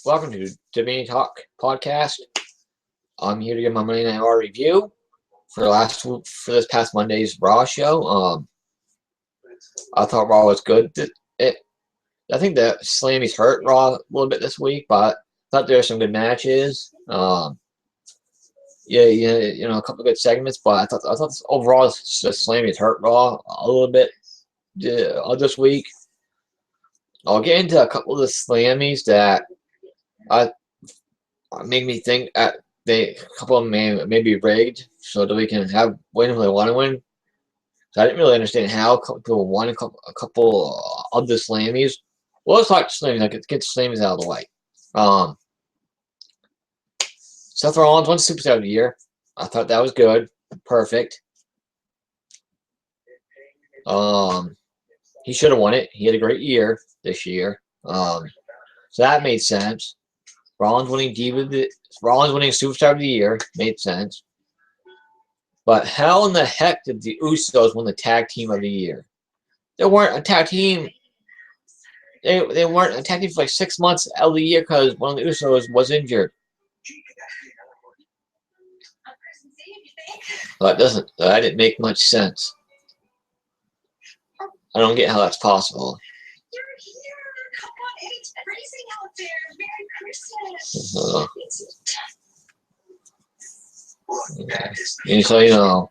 Welcome to WWE Talk Podcast. I'm here to give my Monday Night Raw review for this past Monday's Raw show. I thought Raw was good. I think that Slammy's hurt Raw a little bit this week, but I thought there were some good matches. A couple of good segments, but I thought overall Slammy's hurt Raw a little bit this week. I'll get into a couple of the Slammies that make me think a couple of them may be rigged so that we can win if they want to win. So I didn't really understand how people won a couple of the Slammies. Well, let's talk Slammies. Get the Slammies out of the way. Seth Rollins won Superstar of the Year. I thought that was good. Perfect. He should have won it. He had a great year this year. So that made sense. Rollins winning Superstar of the Year made sense. But how in the heck did the Usos win the Tag Team of the Year? They weren't a tag team. They weren't a tag team for like 6 months out of the year because one of the Usos was injured. Well, that didn't make much sense. I don't get how that's possible. Come on, it's freezing out there. Merry Christmas. And so,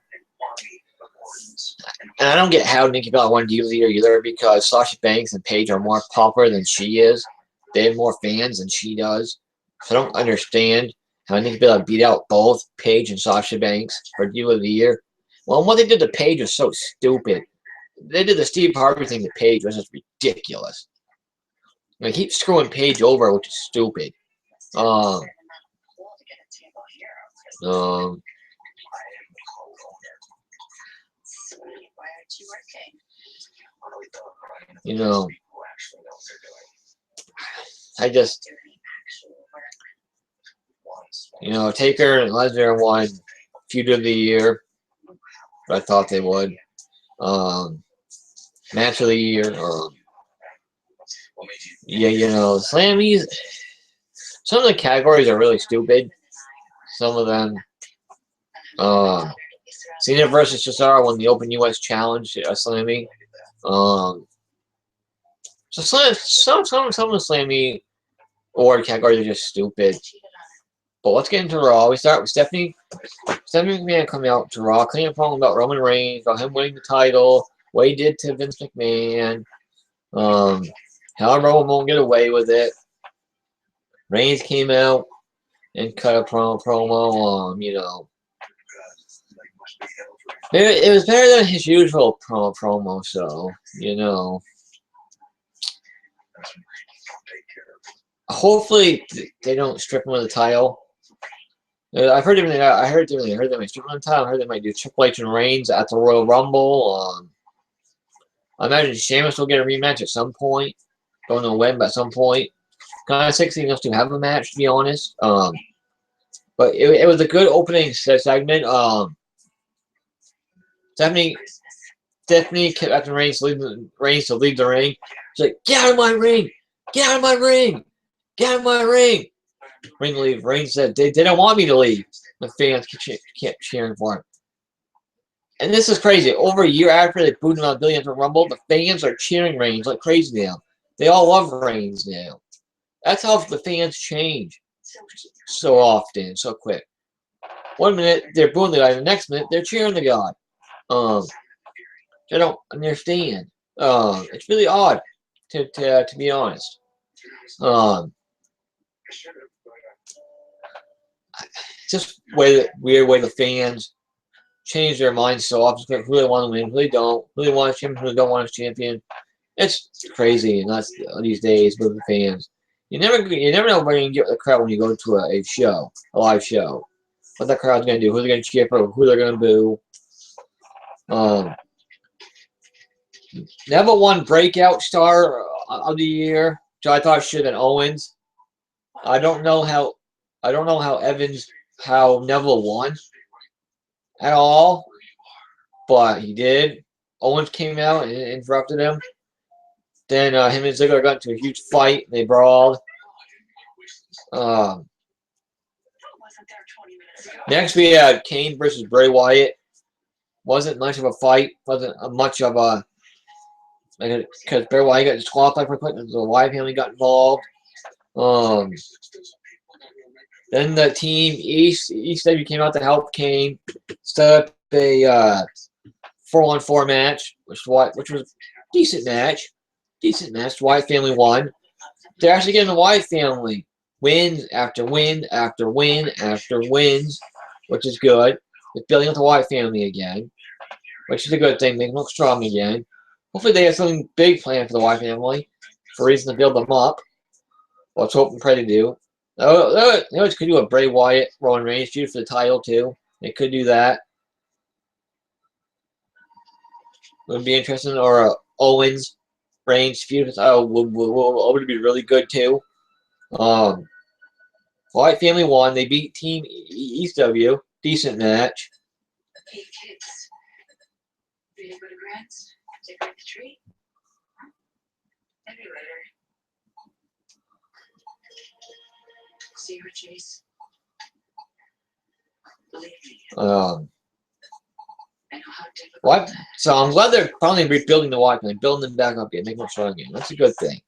and I don't get how Nikki Bella won Diva of the Year either because Sasha Banks and Paige are more popular than she is. They have more fans than she does. So I don't understand how Nikki Bella beat out both Paige and Sasha Banks for Diva of the Year. Well, what they did to Paige was so stupid. They did the Steve Harvey thing to Paige, which is ridiculous. They keep screwing Paige over, which is stupid. Taker and Lesnar won Feud of the Year. I thought they would. Match of the Year. Slammies. Some of the categories are really stupid. Some of them. Cena versus Cesaro won the Open US Challenge. Slammy. So some of the Slammy award categories are just stupid. But let's get into Raw. We start with Stephanie McMahon coming out to Raw, cleaning up about Roman Reigns, about him winning the title, what he did to Vince McMahon, how Roman won't get away with it. Reigns came out and cut a promo. It was better than his usual promo. So hopefully they don't strip him of the title. I've heard everything. I heard everything. I heard they might strip him of the title. I heard they might do Triple H and Reigns at the Royal Rumble. I imagine Sheamus will get a rematch at some point. Don't know when, but at some point. Kind of sexy enough to have a match, to be honest. But it was a good opening segment. Stephanie kept after Reigns to leave the ring. She's like, "Get out of my ring! Get out of my ring! Get out of my ring!" Ring leave. Reigns said, they don't want me to leave. The fans kept cheering for him. And this is crazy. Over a year after they booed him out of the Rumble, the fans are cheering Reigns like crazy now. They all love Reigns now. That's how the fans change so often, so quick. 1 minute they're booing the guy, the next minute they're cheering the guy. I don't understand. It's really odd, to be honest. Just weird way the fans change their minds so often. Who they want to win, who they don't, who they want a champion, who they don't want a champion. It's crazy, and that's these days with the fans. You never know where you can get the crowd when you go to a live show. What that crowd's gonna do, who they're gonna cheer for, who they're gonna boo. Neville won Breakout Star of the Year, which I thought should have been Owens. I don't know how Neville won at all, but he did. Owens came out and interrupted him. Then him and Ziggler got into a huge fight. They brawled. Next we had Kane versus Bray Wyatt. Wasn't much of a fight. Wasn't much of a because Bray Wyatt got disqualified for putting the Wyatt family got involved. Then the team ECW came out to help Kane, set up a 4-on-4 match, which was a decent match. Decent match. The Wyatt family won. They're actually getting the Wyatt family wins after win after win after wins, which is good. It's building up the Wyatt family again, which is a good thing. Make them look strong again. Hopefully they have something big planned for the Wyatt family, for a reason to build them up. Let's hope and pray to do. They could do a Bray Wyatt Roman Reigns feud for the title too. They could do that. Would be interesting, or a Owens Reigns feud. Would be really good too. Wyatt family won. They beat Team ECW. Decent match. Hey kids, ready to go to Grants? Decorate the tree? Maybe later. See you, Chase. Believe me, I know how difficult. What? So I'm glad they're finally rebuilding the Wyatt family, building them back up again, making them strong again. That's a good thing.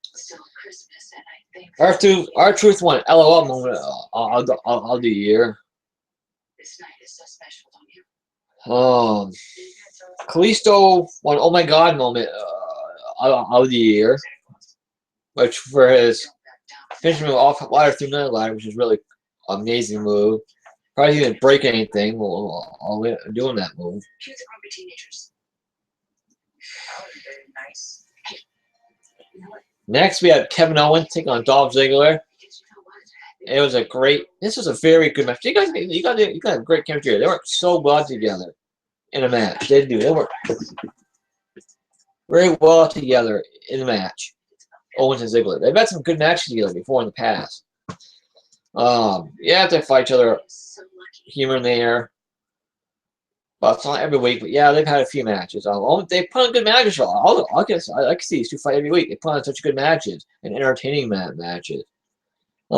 Still Christmas, and I think R-Truth won LOL moment of the year. this night is so special, don't you? Kalisto won Oh My God moment of the year, which for his finishing move off ladder through another ladder, which is really amazing move. Probably didn't break anything while doing that move. Cue the grumpy teenagers. That was very nice. You know what? Next, we had Kevin Owens taking on Dolph Ziggler. Because you know what? It was a great. This was a very good match. You got a great chemistry. They worked so well together in a match. They do. They worked very well together in the match. Owens and Ziggler. They've had some good matches together before in the past. Yeah, they fight each other So lucky. here and there. But it's not every week. But yeah, they've had a few matches. They put on good matches. I can see these two fight every week. They put on such good matches and entertaining matches. A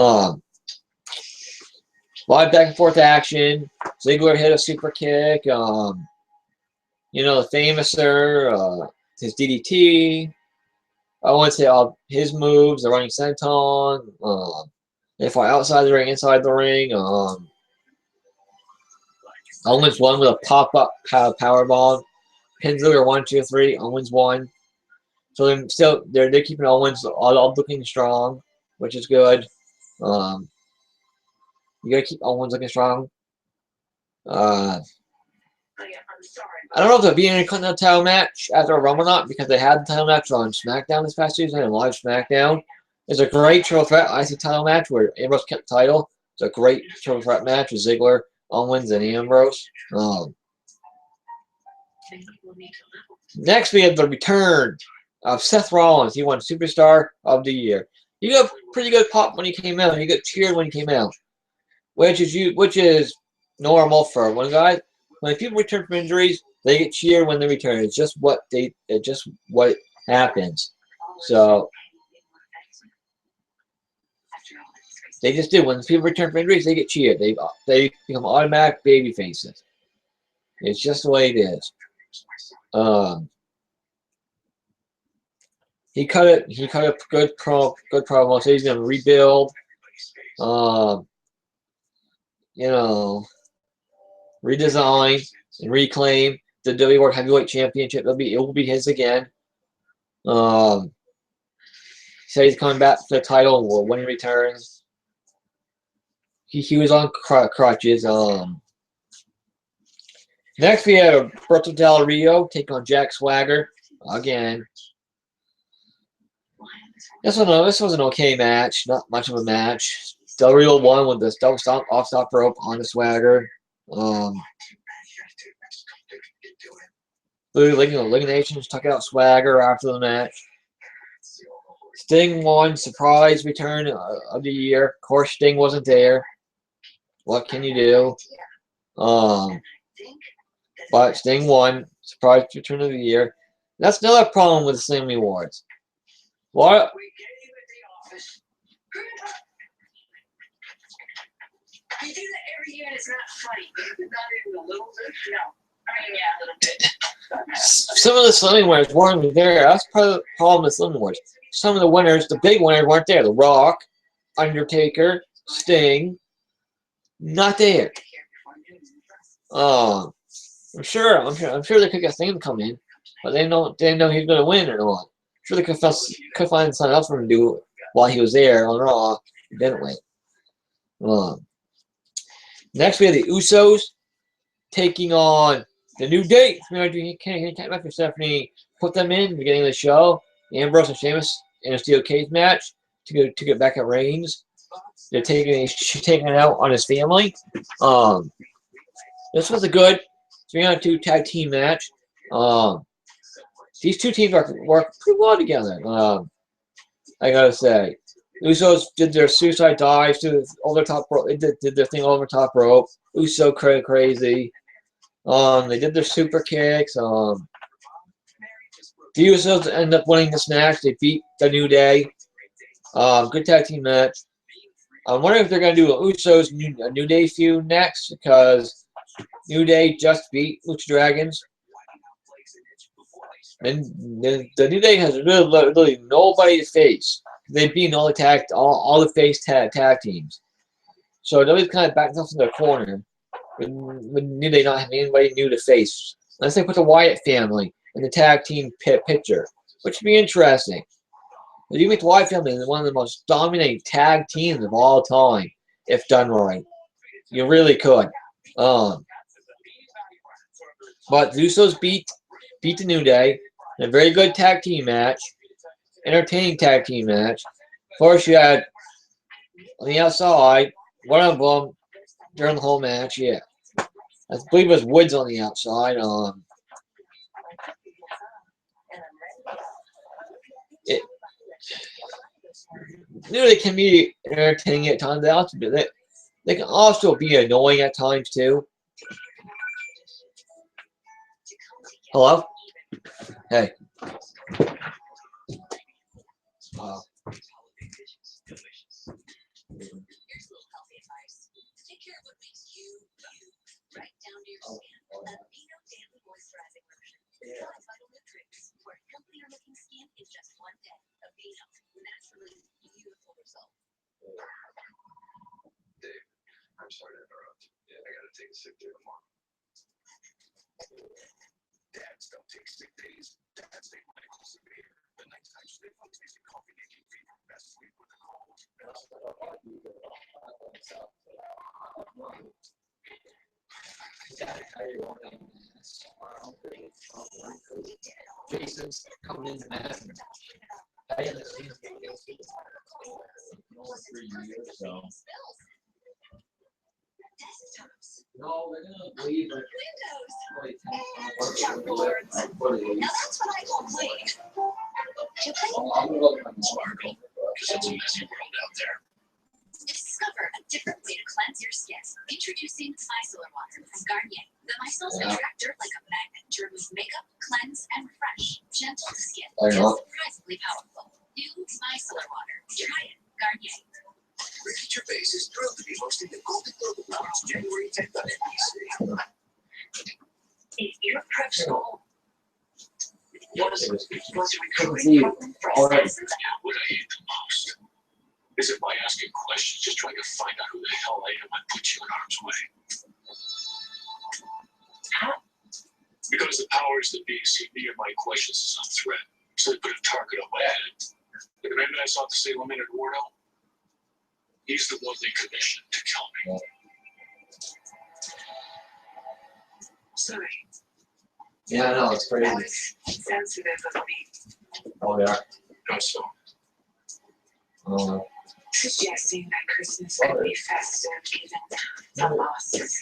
lot of back and forth action. Ziggler hit a super kick. You know, the famouser, his DDT. Owens hit all his moves, the running senton. They fought outside the ring, inside the ring. Owens won with a pop-up power bomb. Pins Ziggler 1, 2, 3. Owens won. So they're keeping Owens all looking strong, which is good. You gotta keep Owens looking strong. I don't know if there'll be any Intercontinental match after a Rumble or not, because they had the title match on Smackdown this past Tuesday, and live Smackdown. It's a great triple threat IC title match where Ambrose kept the title. It's a great triple threat match with Ziggler, Owens, and Ambrose. Next, we have the return of Seth Rollins. He won Superstar of the Year. He got a pretty good pop when he came out. He got cheered when he came out, which is normal for one guy. When people return from injuries, they get cheered when they return. It's just what happens. So they just do. When people return from injuries, they get cheered. They become automatic baby faces. It's just the way it is. He cut a good promo. So he's gonna rebuild. You know, redesign and reclaim the WWE World Heavyweight Championship. It will be his again. So he's coming back for the title when he returns. He was on crutches. Next we have Roberto Del Rio take on Jack Swagger again. This was an okay match, not much of a match. Del Rio won with this double stomp off top rope on the Swagger. Eliminations took out Swagger after the match. Sting won, surprise return of the year. Of course, Sting wasn't there. What can you do? But Sting won, surprise return of the year. That's another problem with the Slammy Awards. What? You do that every year and it's not funny. Not even a little bit? No. I mean, yeah, a little bit. Some of the Slimming winners weren't there. That's part of the problem with Slimming winners. Some of the winners, the big winners, weren't there. The Rock, Undertaker, Sting, not there. I'm sure they could get Sting to come in, but they didn't know he was gonna win or not. I'm sure they could find something else for him to do while he was there on Raw. He didn't win. Next we have the Usos taking on the New Day. After Stephanie put them in the beginning of the show, Ambrose and Sheamus in a steel cage match to get back at Reigns. They're taking it out on his family. This was a good 3-on-2 tag team match. These two teams work pretty well together. I gotta say, Usos did their suicide dives over the top rope. They did their thing over the top rope. Uso crazy. They did their super kicks. The Usos end up winning this match. They beat the New Day. Good tag team match. I'm wondering if they're going to do a Usos New Day feud next, because New Day just beat Lucha Dragons. And the New Day has really nobody to face. They've beaten all the face tag teams. So nobody's kind of backed up in their corner. With New Day not having anybody new to face. Unless they put the Wyatt family in the tag team picture, which would be interesting. But you make the Wyatt family one of the most dominant tag teams of all time, if done right. You really could. But the Usos beat the New Day in a very good tag team match. Entertaining tag team match. Of course, you had on the outside, one of them during the whole match, yeah. I believe it was Woods on the outside. They can be entertaining at times. They can also be annoying at times too. Hello? Hey. Wow. Right down to your skin. Amino Daily Moisturizing Lotion. 5 vital nutrients for a healthier looking skin in just 1 day. Amino, naturally beautiful result. Dave, I'm sorry to interrupt. Yeah, I gotta take a sick day tomorrow. Dads don't take sick days. Dads take medical severe. The nighttime sleep on tasting coffee making fever. Best sleep with a cold. Jason's coming in the match. I haven't seen him in almost 3 years, so. No, they're gonna leave it. Windows. Now that's what I call clean. Sparkle, because it's a messy world out there. Discover a different way to cleanse your skin. Introducing micellar water from Garnier. The micelles attract dirt like a magnet to remove makeup, cleanse, and refresh. Gentle to skin, yet surprisingly powerful. New micellar water. Try it. Garnier. Ricky Gervais is thrilled to be hosting the Golden Globe Awards January 10th on NBC. If you're professional, what's What I hate the most is if by asking questions, just trying to find out who the hell I am, I put you in harm's way. How? Because the powers that be see me and my questions as a threat, so they put a target on my head. The man that I sought to save a minute, Eduardo, he's the one they commissioned to kill me. Sorry. Yeah, I know, it's That crazy. was sensitive of me. Oh, yeah. How so? Suggesting that Christmas could be festive, even the loss is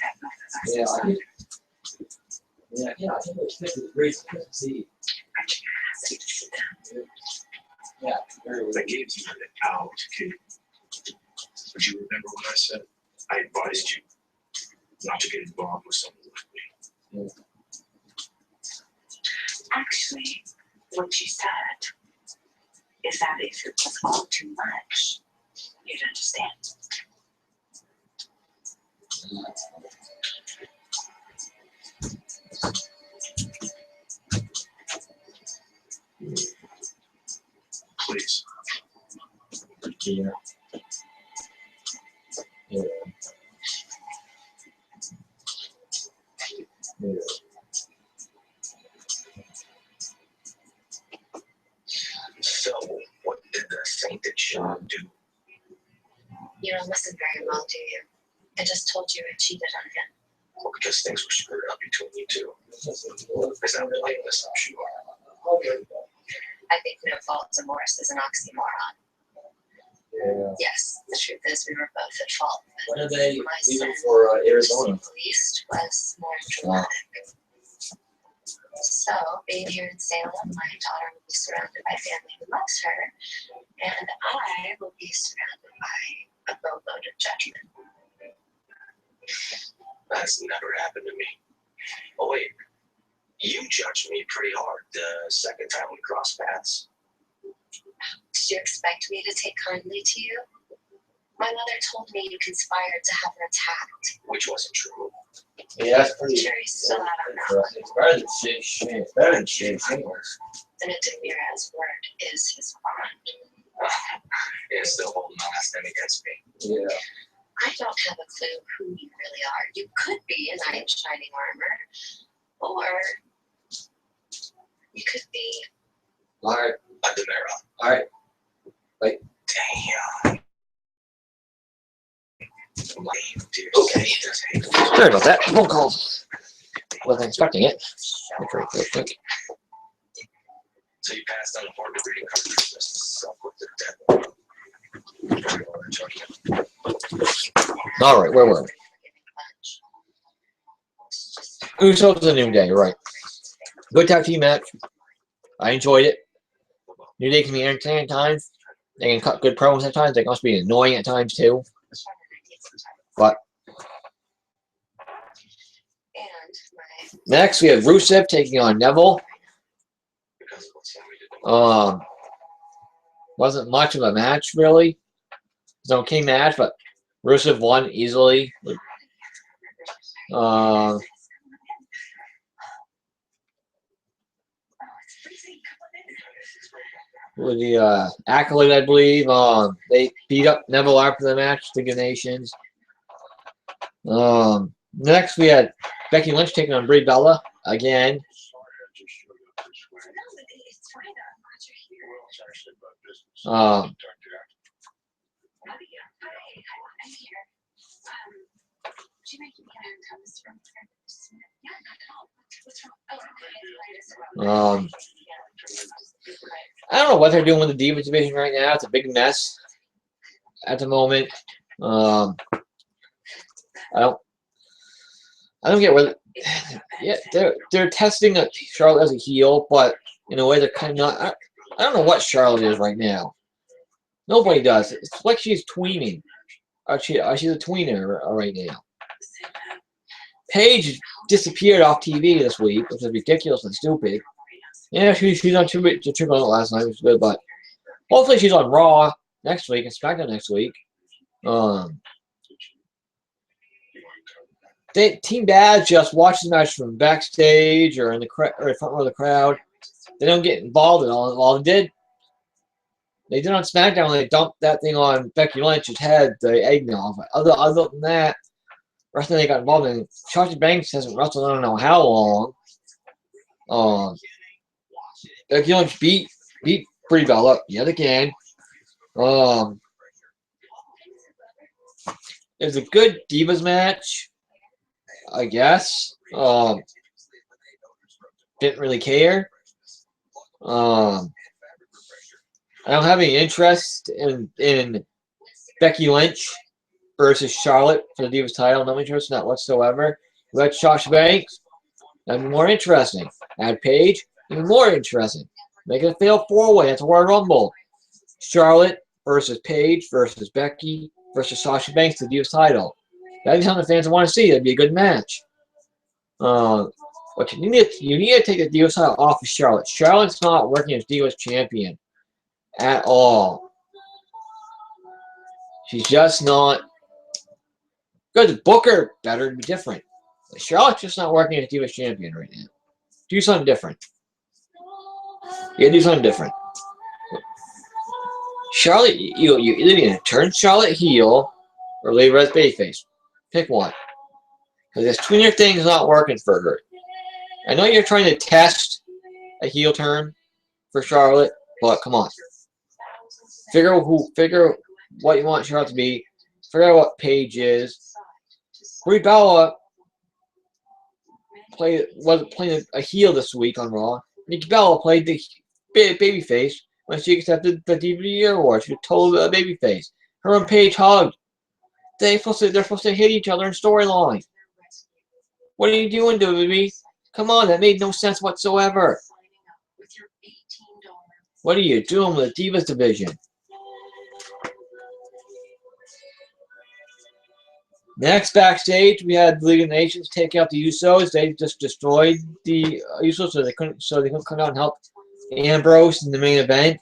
Yeah, heaven. I think it was Christmas Eve. I can't ask you to sit down. Yeah, very I gave you an out, kid. But you remember what I said? I advised you not to get involved with someone like me. Actually, what you said is that if it was all too much, you'd understand. here. Yeah. Yeah. So, what did the sainted Sean do? You don't listen very well, do you? I just told you I cheated on him. Well, because things were screwed up between you two. Because I'm playing this, I'm sure. I think no fault to Morris is an oxymoron. Yeah. Yes, the truth is we were both at fault. When are they My leaving sin, for Arizona? at least, was more dramatic. So, being here in Salem, my daughter will be surrounded by family who loves her, and I will be surrounded by a boatload of judgment. That's never happened to me. Oh, wait. You judged me pretty hard the second time we crossed paths. Did you expect me to take kindly to you? My mother told me you conspired to have her attacked. Which wasn't true. Yeah, that's pretty. Jury's still out on that one. It's better than shit. It's better than shit. And Demirez's word is his bond. It's still holding on last name against me. Yeah. I don't have a clue who you really are. You could be a knight in shining armor, or you could be. All right. A Demera. All right. Wait. Damn. Okay. Sorry about that. Phone call. Wasn't expecting it. Real quick. So you passed on a hard degree of consciousness with the dead. All right, where were we? Usos a New Day, right? Good tag team match. I enjoyed it. New Day can be entertaining at times. They can cut good promos at times. They can also be annoying at times too. But next we have Rusev taking on Neville. Wasn't much of a match really. It's an okay match, but Rusev won easily. With the accolade, I believe. They beat up Neville after the match, League of Nations. Next, we had Becky Lynch taking on Brie Bella again. I don't know what they're doing with the Divas division right now. It's a big mess at the moment. I don't get whether. Yeah, they're testing Charlotte as a heel, but in a way they're kind of not. I don't know what Charlotte is right now. Nobody does. It's like she's tweening. She's a tweener right now. Paige disappeared off TV this week, which is ridiculous and stupid. Yeah, she's on Triple last night, which is good, but hopefully she's on Raw next week and SmackDown next week. Team Bad just watches the match from backstage or in the front row of the crowd. They don't get involved at all. They did on SmackDown when they dumped that thing on Becky Lynch's head, the eggnog. Other than that, the rest of they got involved in. Sasha Banks hasn't wrestled I don't know how long. Becky Lynch beat Brie Bella yet again. It was a good Divas match, I guess. Didn't really care. I don't have any interest in Becky Lynch versus Charlotte for the Divas title. No interest, not whatsoever. Let Sasha Banks. That'd be more interesting. Add Paige. Even more interesting. Make it a fatal four-way. That's a Royal Rumble. Charlotte versus Paige versus Becky versus Sasha Banks to the Divas title. That'd be something the fans want to see. That'd be a good match. But you need to take the Divas title off of Charlotte. Charlotte's not working as Divas champion at all. She's just not. Good. Booker better be different. But Charlotte's just not working as Divas champion right now. Do something different. Yeah, do something different. Charlotte, you either need to turn Charlotte heel or leave her as babyface. Pick one. Because this tweener thing is not working for her. I know you're trying to test a heel turn for Charlotte, but come on. Figure what you want Charlotte to be. Figure out what Paige is. Brie Bella was playing a heel this week on Raw. Nikki Bella played the babyface when she accepted the DVD award. She was told a babyface. Her and Paige hugged. They're supposed to hit each other in storyline. What are you doing, WWE? Come on, that made no sense whatsoever. What are you doing with the Divas division? Next, backstage, we had the League of Nations take out the Usos. They just destroyed the Usos, so they couldn't come out and help Ambrose in the main event.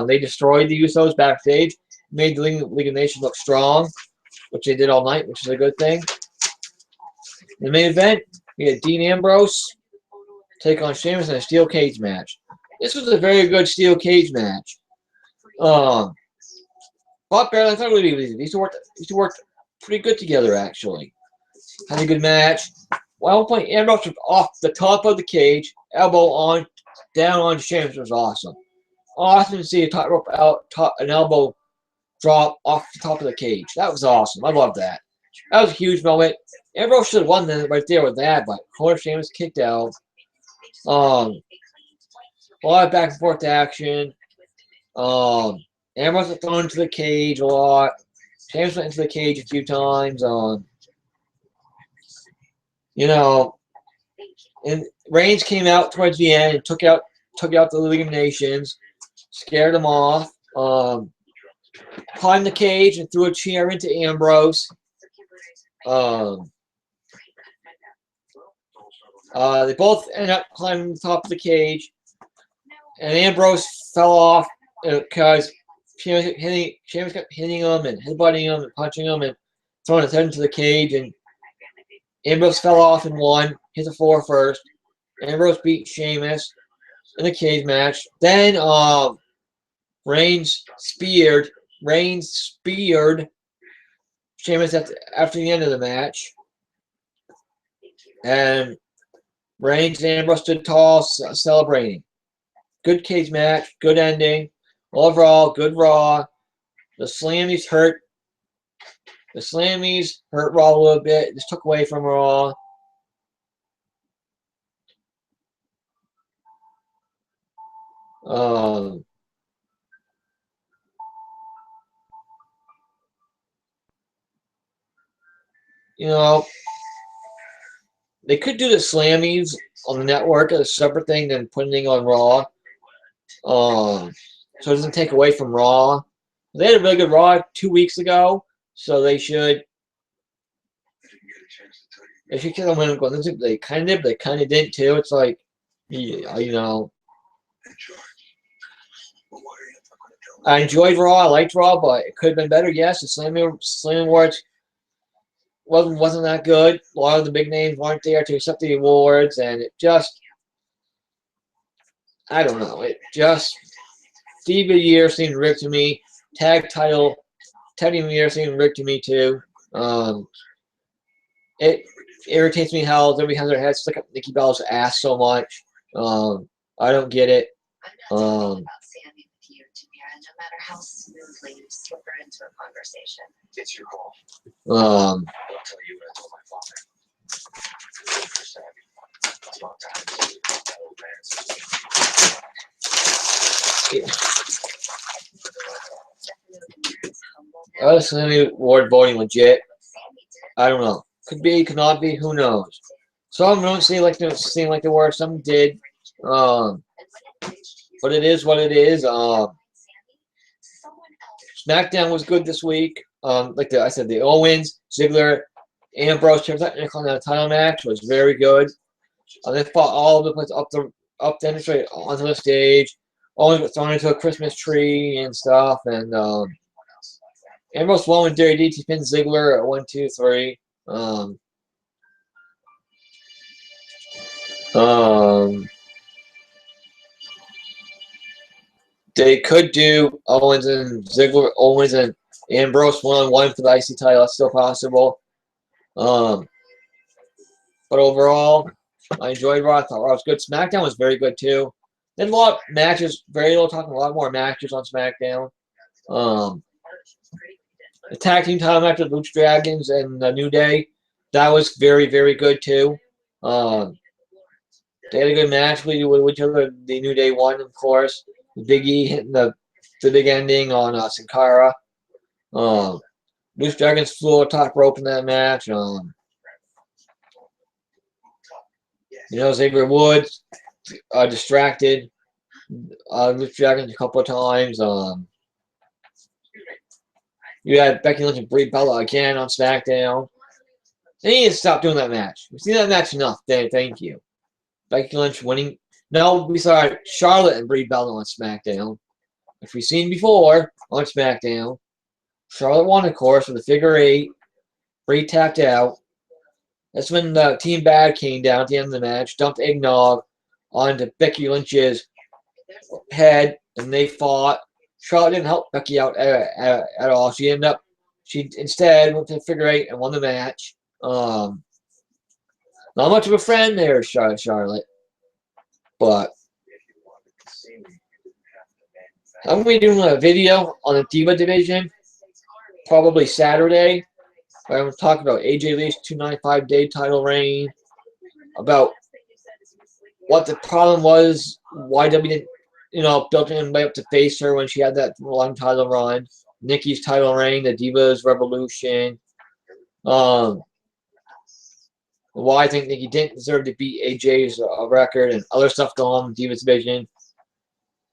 They destroyed the Usos backstage, made the League of Nations look strong, which they did all night, which is a good thing. In the main event, we had Dean Ambrose take on Sheamus in a steel cage match. This was a very good steel cage match. But better than I thought it would be. These two worked pretty good together, actually. Had a good match. Well, at one point, Ambrose was off the top of the cage, elbow on, down on Sheamus was awesome. Awesome to see a top rope an elbow drop off the top of the cage. That was awesome. I love that. That was a huge moment. Ambrose should have won that right there with that, but Corey Sheamus kicked out. A lot of back and forth action. Ambrose was thrown into the cage a lot. Sheamus went into the cage a few times. And Reigns came out towards the end and took out the League of Nations, scared them off. Climbed the cage and threw a chair into Ambrose. They both ended up climbing the top of the cage, and Ambrose fell off because Sheamus kept hitting him and headbutting him and punching him and throwing his head into the cage, and Ambrose fell off and won. Hit the floor first. Ambrose beat Sheamus in the cage match. Then Reigns speared Sheamus after the end of the match, and Reigns and Ambrose stood tall, celebrating. Good cage match, good ending. Overall, good Raw. The Slammies hurt. The Slammies hurt Raw a little bit. Just took away from Raw. They could do the Slammies on the network as a separate thing than putting it on Raw. So it doesn't take away from Raw. They had a really good Raw 2 weeks ago, so they should. They should kill them when they kind of did, but they kind of didn't too. It's like, I enjoyed Raw. I liked Raw, but it could have been better. Yes, the Slam Awards wasn't that good. A lot of the big names weren't there to accept the awards, and it just, I don't know. It just, Steve of the Year seemed rigged to me. Tag title, Teddy of the Year seemed rigged to me too. It irritates me how everybody has their head stuck up Nikki Bella's ass so much. I don't get it. I'm not talking about standing with you, Tamira, no matter how smoothly you slip her into a conversation. It's your call. Um, I'll tell you what I told my father. It's about time to see that old man. Slammy award voting legit. I don't know. Could be, could not be. Who knows? Some don't seem like they were. Some did. But it is what it is. SmackDown was good this week. Like I said, the Owens, Ziggler, Ambrose title match was very good. They fought all over the place up the straight onto the stage. Owens got thrown into a Christmas tree and stuff, and Ambrose won with Dirty DT pinned Ziggler at 1, 2, 3. They could do Owens and Ziggler, Owens and Ambrose 1-on-1 for the IC title. That's still possible. But overall, I enjoyed Raw. I thought Raw was good. SmackDown was very good too. Then a lot of matches, very little talking, a lot more matches on SmackDown. The tag team title match with Lucha Dragons and the New Day, that was very, very good too. They had a good match with each other. The New Day won, of course. Big E hitting the big ending on Sin Cara. Lucha Dragons flew on top rope in that match. Xavier Woods distracted Lucha Dragons a couple of times. You had Becky Lynch and Brie Bella again on SmackDown. They need to stop doing that match. We've seen that match enough. Thank you. Becky Lynch winning. No, we saw Charlotte and Brie Bella on SmackDown, which we've seen before on SmackDown. Charlotte won, of course, with a figure 8. Brie tapped out. That's when the Team Bad came down at the end of the match, dumped eggnog onto Becky Lynch's head, and they fought. Charlotte didn't help Becky out at all. She instead went to figure 8 and won the match. Not much of a friend there, Charlotte. But I'm going to be doing a video on the Diva division, probably Saturday. I'm going to talk about AJ Lee's 295-day title reign, about what the problem was, why WWE didn't, built him way up to face her when she had that long title run, Nikki's title reign, the Divas Revolution, why I think Nikki didn't deserve to beat AJ's record, and other stuff going on in the Divas division.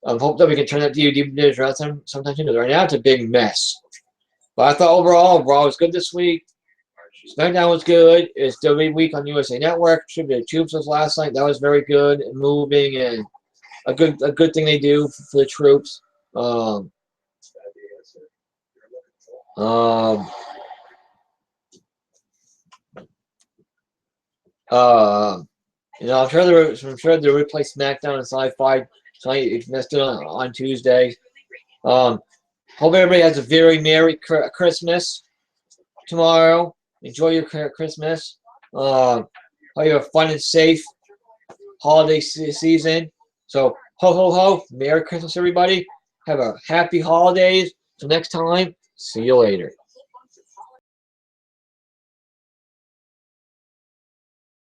I hope that we can turn that Divas division around sometime soon. Right now, it's a big mess. But I thought overall, Raw was good this week. SmackDown was good. It's WWE Week on USA Network. Tribute to Usos last night. That was very good and moving, and a good thing they do for the troops. I'm sure they'll replace SmackDown and Sci-Fi tonight if that's done on Tuesday. Hope everybody has a very Merry Christmas tomorrow. Enjoy your Christmas. Hope you have a fun and safe holiday season. So, ho, ho, ho. Merry Christmas, everybody. Have a happy holidays. Till next time, see you later.